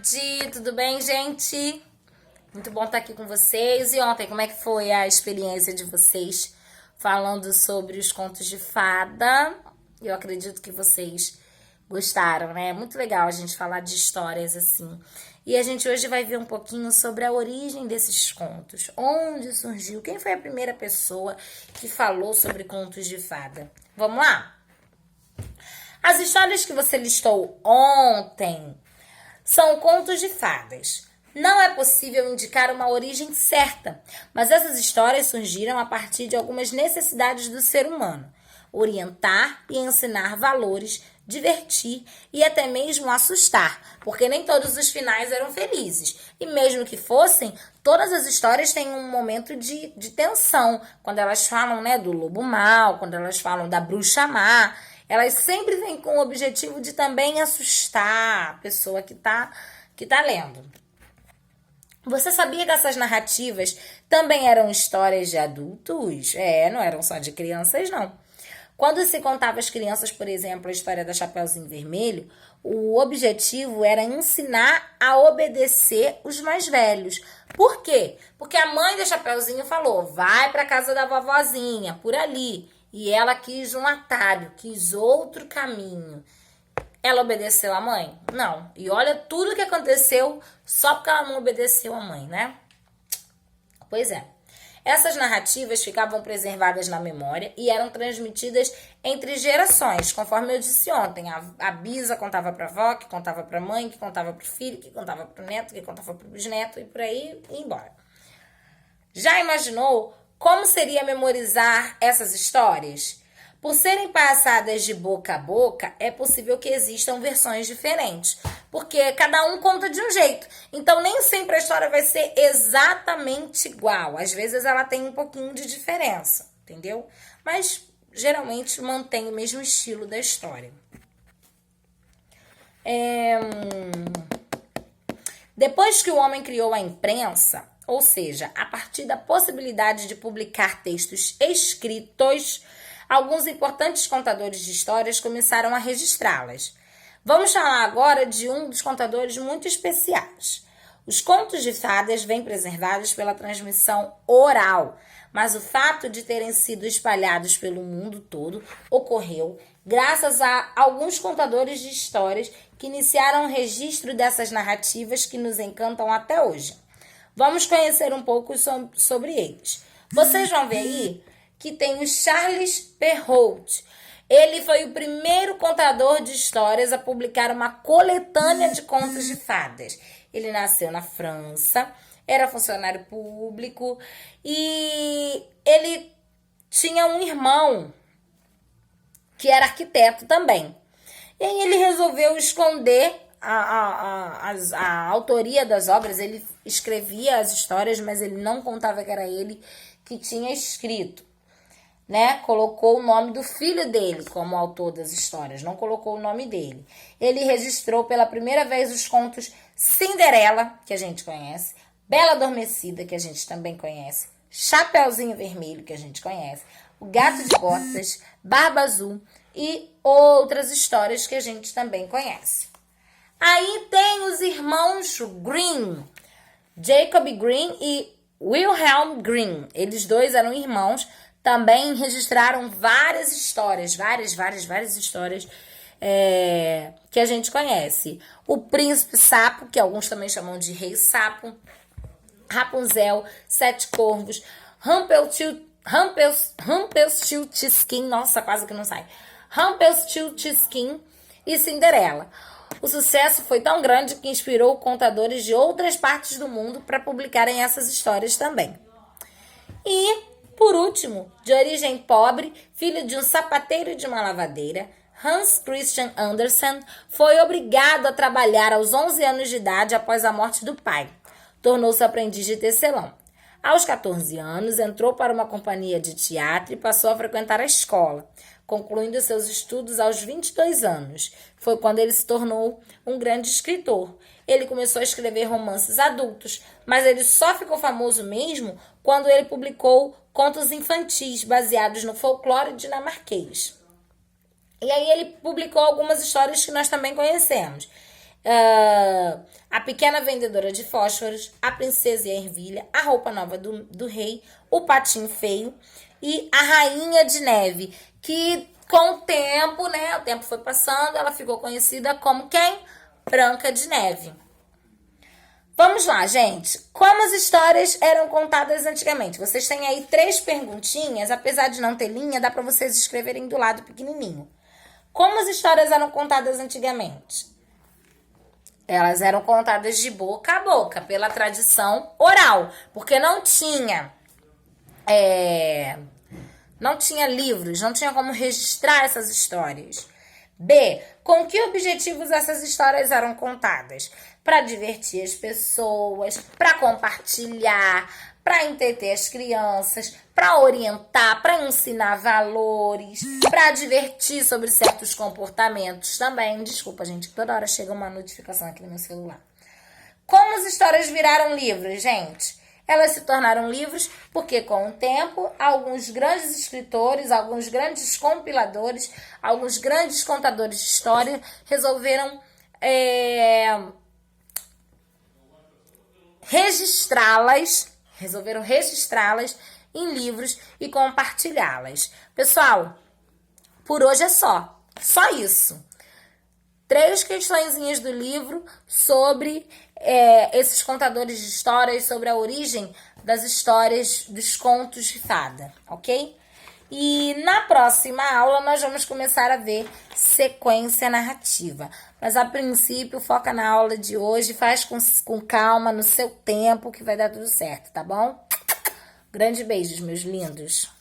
tarde, tudo bem, gente? Muito bom estar aqui com vocês. E ontem, como é que foi a experiência de vocês falando sobre os contos de fada? Eu acredito que vocês gostaram, né? É muito legal a gente falar de histórias assim. E a gente hoje vai ver um pouquinho sobre a origem desses contos. Onde surgiu? Quem foi a primeira pessoa que falou sobre contos de fada? Vamos lá? As histórias que você listou ontem são contos de fadas. Não é possível indicar uma origem certa, mas essas histórias surgiram a partir de algumas necessidades do ser humano: orientar e ensinar valores, divertir e até mesmo assustar, porque nem todos os finais eram felizes. E mesmo que fossem, todas as histórias têm um momento de tensão. Quando elas falam, né, do lobo mau, quando elas falam da bruxa má, elas sempre vêm com o objetivo de também assustar a pessoa que tá lendo. Você sabia que essas narrativas também eram histórias de adultos? Não eram só de crianças, não. Quando se contava às crianças, por exemplo, a história da Chapeuzinho Vermelho, o objetivo era ensinar a obedecer os mais velhos. Por quê? Porque a mãe da Chapeuzinho falou: vai para casa da vovozinha, por ali. E ela quis um atalho, quis outro caminho. Ela obedeceu a mãe? Não. E olha tudo que aconteceu só porque ela não obedeceu a mãe, né? Pois é. Essas narrativas ficavam preservadas na memória e eram transmitidas entre gerações, conforme eu disse ontem. A bisa contava para a avó, que contava para a mãe, que contava para o filho, que contava para o neto, que contava para o bisneto e por aí e embora. Já imaginou como seria memorizar essas histórias? Por serem passadas de boca a boca, é possível que existam versões diferentes, porque cada um conta de um jeito. Então, nem sempre a história vai ser exatamente igual. Às vezes, ela tem um pouquinho de diferença, entendeu? Mas, geralmente, mantém o mesmo estilo da história. Depois que o homem criou a imprensa, ou seja, a partir da possibilidade de publicar textos escritos, alguns importantes contadores de histórias começaram a registrá-las. Vamos falar agora de um dos contadores muito especiais. Os contos de fadas vêm preservados pela transmissão oral, mas o fato de terem sido espalhados pelo mundo todo ocorreu graças a alguns contadores de histórias que iniciaram o registro dessas narrativas que nos encantam até hoje. Vamos conhecer um pouco sobre eles. Vocês vão ver aí que tem o Charles Perrault. Ele foi o primeiro contador de histórias a publicar uma coletânea de contos de fadas. Ele nasceu na França, era funcionário público e ele tinha um irmão que era arquiteto também. E aí ele resolveu esconder a autoria das obras. Ele escrevia as histórias, mas ele não contava que era ele que tinha escrito, né? Colocou o nome do filho dele como autor das histórias, não colocou o nome dele. Ele registrou pela primeira vez os contos Cinderela, que a gente conhece, Bela Adormecida, que a gente também conhece, Chapeuzinho Vermelho, que a gente conhece, O Gato de Botas, Barba Azul e outras histórias que a gente também conhece. Aí tem os irmãos Grimm, Jacob Grimm e Wilhelm Grimm. Eles dois eram irmãos, também registraram várias histórias, várias histórias que a gente conhece. O Príncipe Sapo, que alguns também chamam de Rei Sapo, Rapunzel, Sete Corvos, Rumpelstiltskin, nossa, quase que não sai, Rumpelstiltskin e Cinderela. O sucesso foi tão grande que inspirou contadores de outras partes do mundo para publicarem essas histórias também. E, por último, de origem pobre, filho de um sapateiro e de uma lavadeira, Hans Christian Andersen foi obrigado a trabalhar aos 11 anos de idade após a morte do pai. Tornou-se aprendiz de tecelão. Aos 14 anos, entrou para uma companhia de teatro e passou a frequentar a escola, concluindo seus estudos aos 22 anos. Foi quando ele se tornou um grande escritor. Ele começou a escrever romances adultos, mas ele só ficou famoso mesmo quando ele publicou contos infantis baseados no folclore dinamarquês. E aí ele publicou algumas histórias que nós também conhecemos. A Pequena Vendedora de Fósforos, A Princesa e a Ervilha, A Roupa Nova do Rei, O Patinho Feio e A Rainha de Neve, que com o tempo, né, o tempo foi passando, ela ficou conhecida como quem? Branca de Neve. Vamos lá, gente. Como as histórias eram contadas antigamente? Vocês têm aí 3 perguntinhas, apesar de não ter linha, dá para vocês escreverem do lado pequenininho. Como as histórias eram contadas antigamente? Elas eram contadas de boca a boca, pela tradição oral, porque não tinha livros, não tinha como registrar essas histórias. B. Com que objetivos essas histórias eram contadas? Para divertir as pessoas, para compartilhar, para entreter as crianças, para orientar, para ensinar valores, para divertir sobre certos comportamentos também. Desculpa, gente, toda hora chega uma notificação aqui no meu celular. Como as histórias viraram livros, gente? Elas se tornaram livros porque, com o tempo, alguns grandes escritores, alguns grandes compiladores, alguns grandes contadores de história resolveram registrá-las em livros e compartilhá-las. Pessoal, por hoje é só isso. 3 questõezinhas do livro sobre esses contadores de histórias, sobre a origem das histórias dos contos de fada, ok? E na próxima aula nós vamos começar a ver sequência narrativa. Mas a princípio foca na aula de hoje, faz com calma, no seu tempo, que vai dar tudo certo, tá bom? Grande beijos, meus lindos.